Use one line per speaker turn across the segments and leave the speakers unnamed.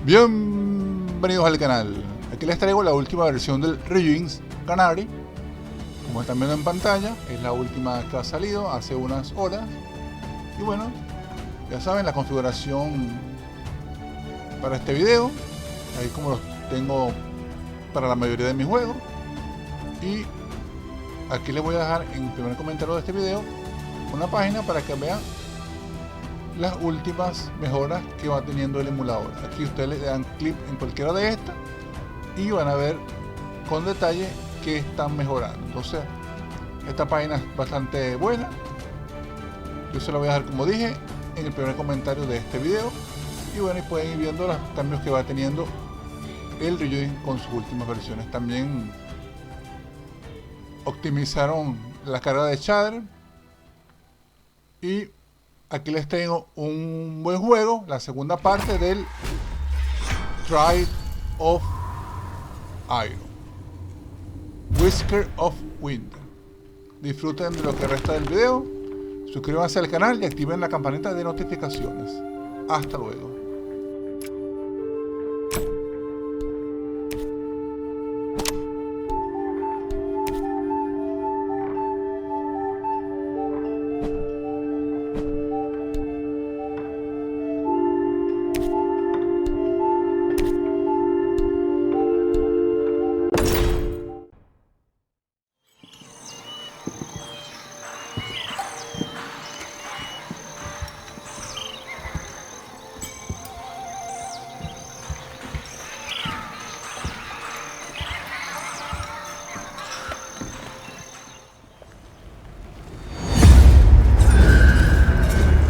Bienvenidos al canal. Aquí les traigo la última versión del Ryujinx Canary. Como están viendo en pantalla, es la última que ha salido hace unas horas. Y bueno, ya saben la configuración para este video, ahí como los tengo para la mayoría de mis juegos. Y aquí les voy a dejar en el primer comentario de este video una página para que vean las últimas mejoras que va teniendo el emulador. Aquí ustedes le dan clic en cualquiera de estas y van a ver con detalle que están mejorando. Entonces esta página es bastante buena. Yo se la voy a dejar, como dije, en el primer comentario de este video. Y bueno, y pueden ir viendo los cambios que va teniendo el Ryujinx con sus últimas versiones. También optimizaron la carga de shader. Y aquí les tengo un buen juego, la segunda parte del Trial of Iron, Whiskers of Winter. Disfruten de lo que resta del video, suscríbanse al canal y activen la campanita de notificaciones. Hasta luego.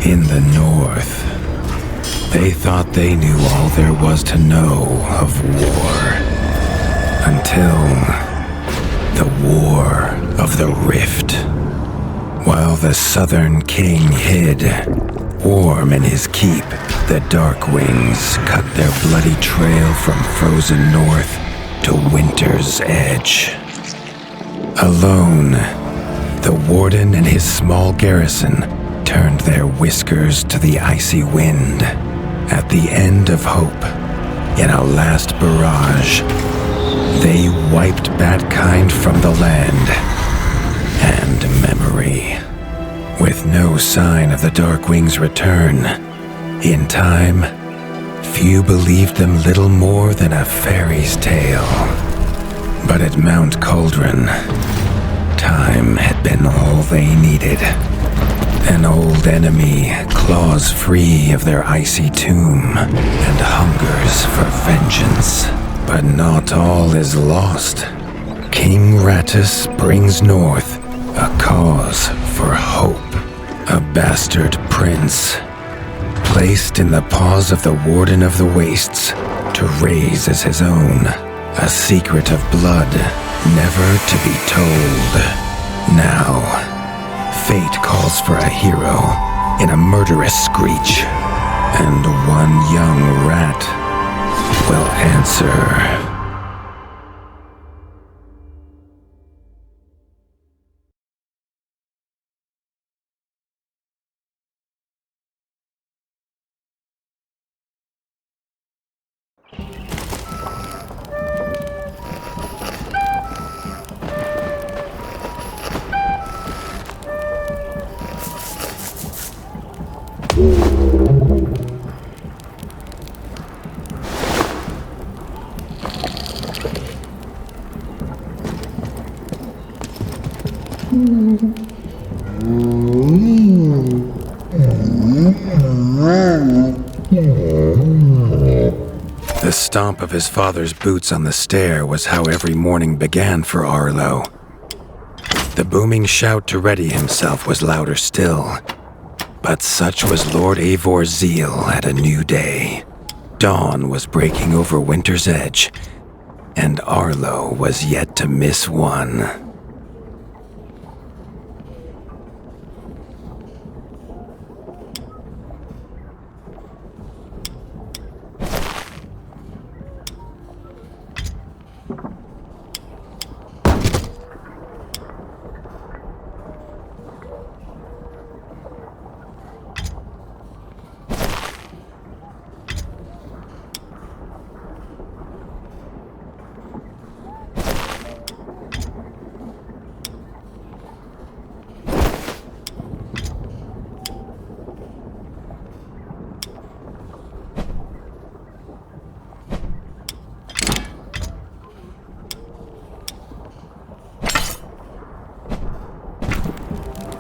In the north, they thought they knew all there was to know of war, until the War of the Rift. While the southern king hid, warm in his keep, the Darkwings cut their bloody trail from frozen north to winter's edge. Alone, the warden and his small garrison turned their whiskers to the icy wind. At the end of hope, in a last barrage, they wiped Batkind from the land and memory. With no sign of the Darkwings' return, in time, few believed them little more than a fairy's tale. But at Mount Cauldron, time had been all they needed. An old enemy claws free of their icy tomb and hungers for vengeance. But not all is lost. King Ratas brings north a cause for hope. A bastard prince, placed in the paws of the Warden of the Wastes to raise as his own. A secret of blood never to be told. Now, fate calls for a hero in a murderous screech, and one young rat will answer. The stomp of his father's boots on the stair was how every morning began for Arlo. The booming shout to ready himself was louder still. But such was Lord Eivor's zeal at a new day. Dawn was breaking over winter's edge, and Arlo was yet to miss one.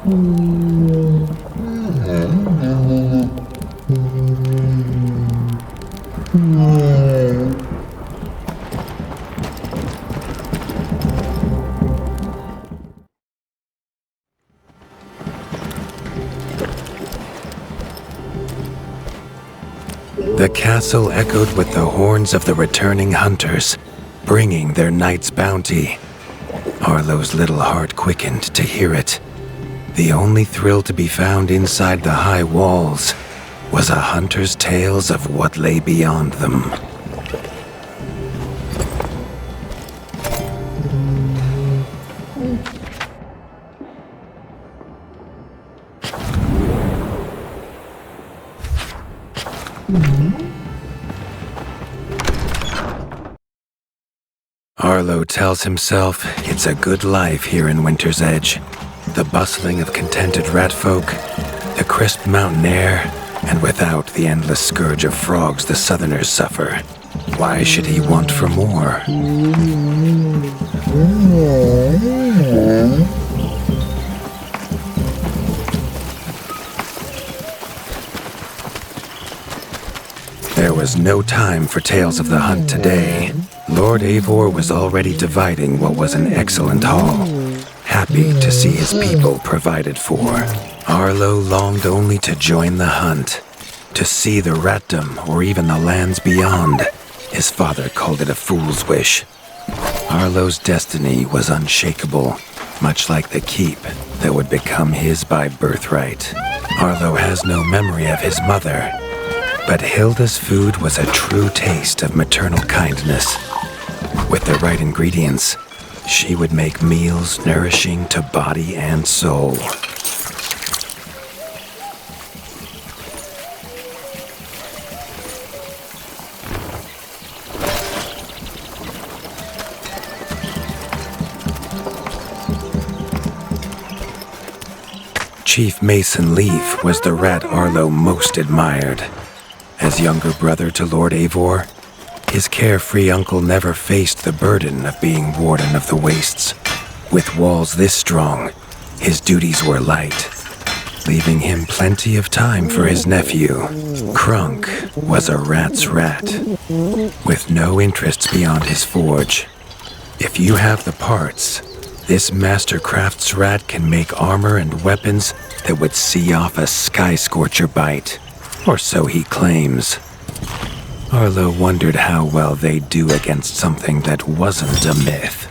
The castle echoed with the horns of the returning hunters, bringing their night's bounty. Arlo's little heart quickened to hear it. The only thrill to be found inside the high walls was a hunter's tales of what lay beyond them. Arlo tells himself it's a good life here in Winter's Edge. The bustling of contented rat folk, the crisp mountain air, and without the endless scourge of frogs the southerners suffer. Why should he want for more? There was no time for tales of the hunt today. Lord Eivor was already dividing what was an excellent haul, happy to see his people provided for. Arlo longed only to join the hunt, to see the ratdom or even the lands beyond. His father called it a fool's wish. Arlo's destiny was unshakable, much like the keep that would become his by birthright. Arlo has no memory of his mother, but Hilda's food was a true taste of maternal kindness. With the right ingredients, she would make meals nourishing to body and soul. Chief Mason Leaf was the rat Arlo most admired. As younger brother to Lord Eivor, his carefree uncle never faced the burden of being warden of the wastes. With walls this strong, his duties were light, leaving him plenty of time for his nephew. Crunk was a rat's rat, with no interests beyond his forge. If you have the parts, this mastercraft's rat can make armor and weapons that would see off a sky scorcher bite, or so he claims. Arlo wondered how well they'd do against something that wasn't a myth.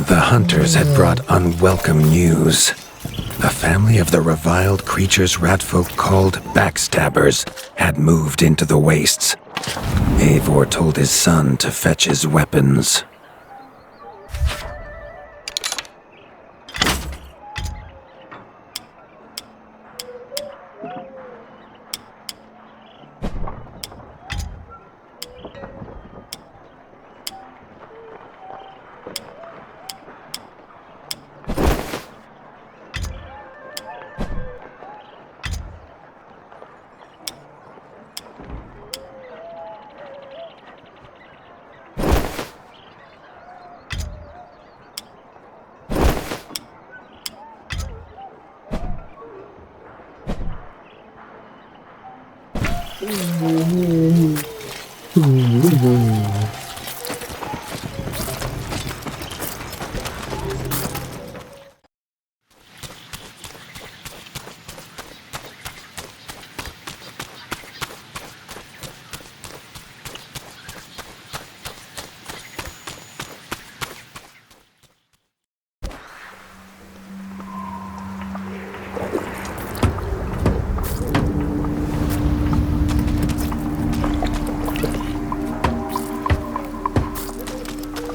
The hunters had brought unwelcome news. A family of the reviled creatures ratfolk called backstabbers had moved into the wastes. Eivor told his son to fetch his weapons.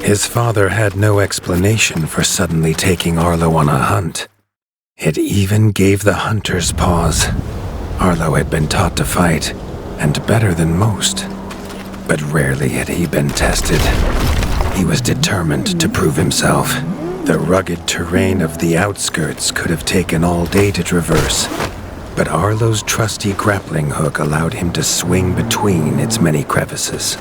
His father had no explanation for suddenly taking Arlo on a hunt. It even gave the hunters pause. Arlo had been taught to fight, and better than most. But rarely had he been tested. He was determined to prove himself. The rugged terrain of the outskirts could have taken all day to traverse, but Arlo's trusty grappling hook allowed him to swing between its many crevices.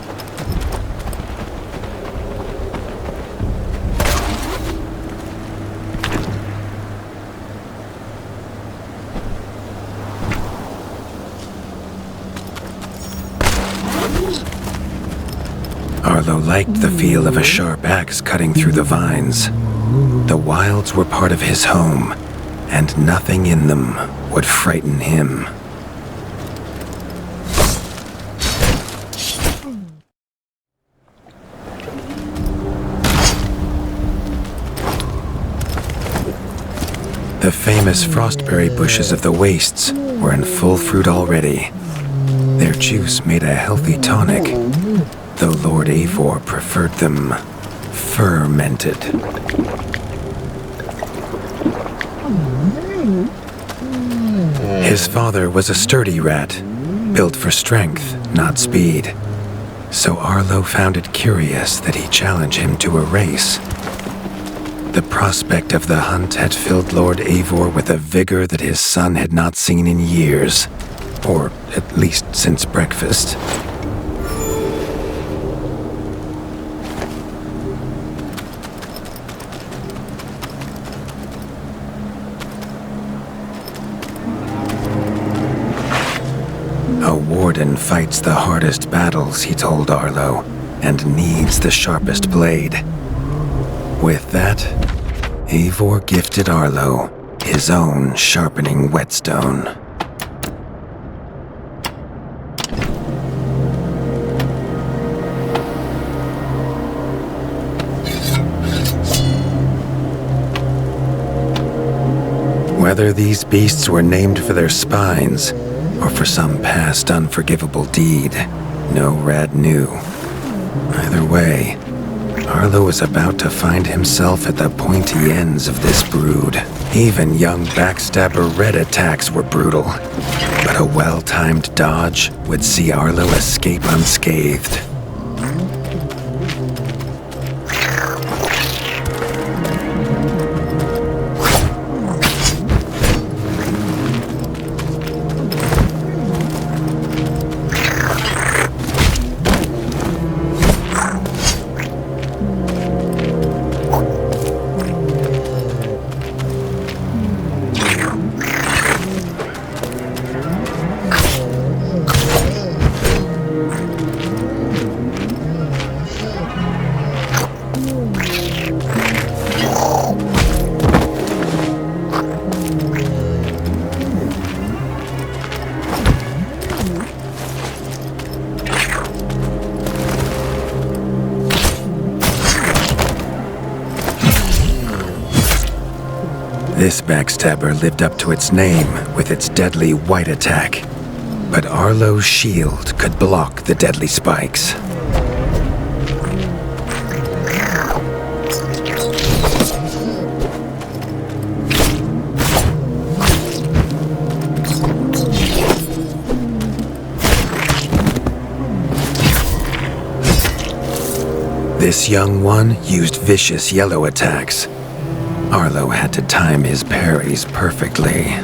Arlo liked the feel of a sharp axe cutting through the vines. The wilds were part of his home, and nothing in them would frighten him. The famous frostberry bushes of the wastes were in full fruit already. Their juice made a healthy tonic, though Lord Eivor preferred them fermented. His father was a sturdy rat, built for strength, not speed. So Arlo found it curious that he challenge him to a race. The prospect of the hunt had filled Lord Eivor with a vigor that his son had not seen in years, or at least since breakfast. A warden fights the hardest battles, he told Arlo, and needs the sharpest blade. With that, Eivor gifted Arlo his own sharpening whetstone. Whether these beasts were named for their spines, or for some past unforgivable deed, no rat knew. Either way, Arlo was about to find himself at the pointy ends of this brood. Even young backstabber red attacks were brutal, but a well-timed dodge would see Arlo escape unscathed. This backstabber lived up to its name with its deadly white attack, but Arlo's shield could block the deadly spikes. This young one used vicious yellow attacks. Arlo had to time his parries perfectly.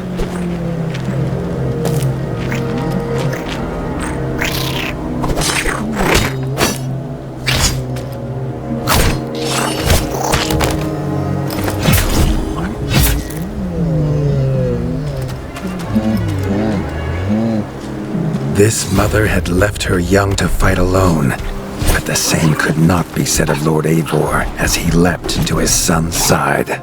This mother had left her young to fight alone, but the same could not be said of Lord Eivor as he leapt to his son's side.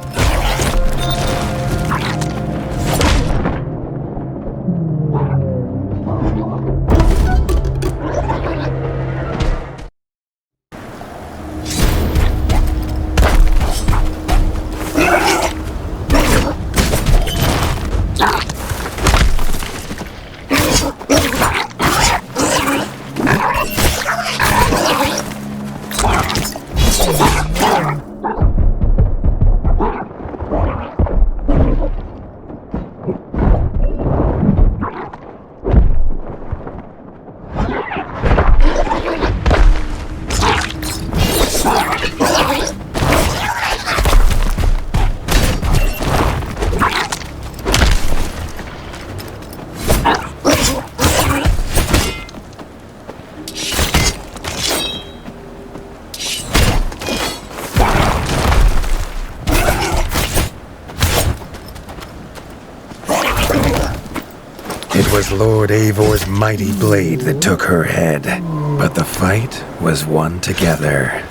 It was Lord Eivor's mighty blade that took her head, but the fight was won together.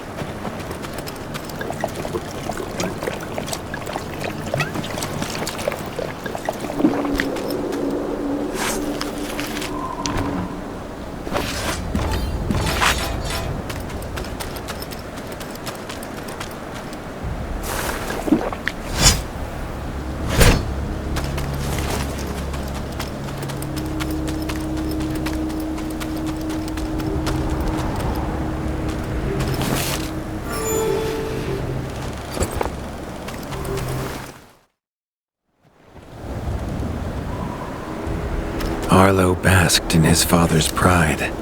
Arlo basked in his father's pride,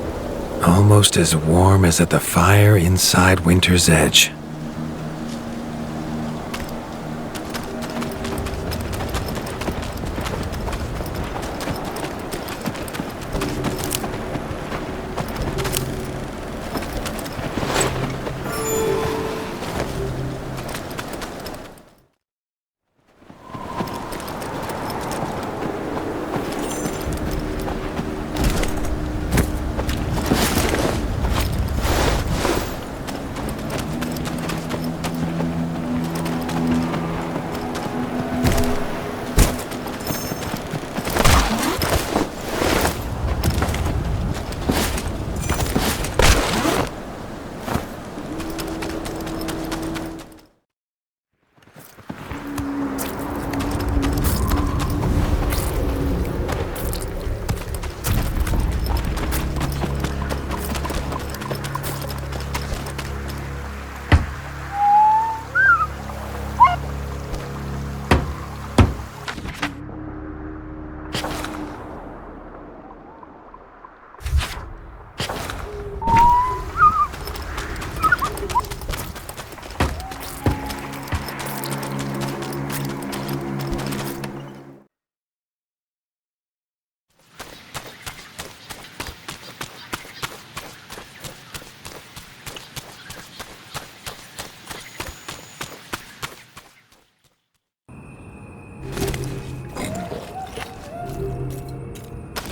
almost as warm as at the fire inside Winter's Edge.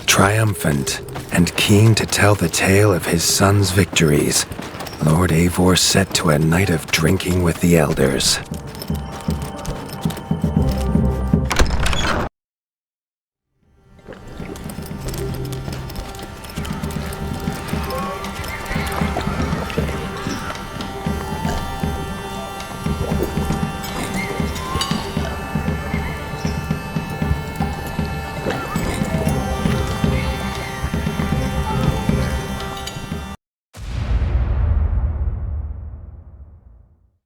Triumphant and keen to tell the tale of his son's victories, Lord Eivor set to a night of drinking with the elders.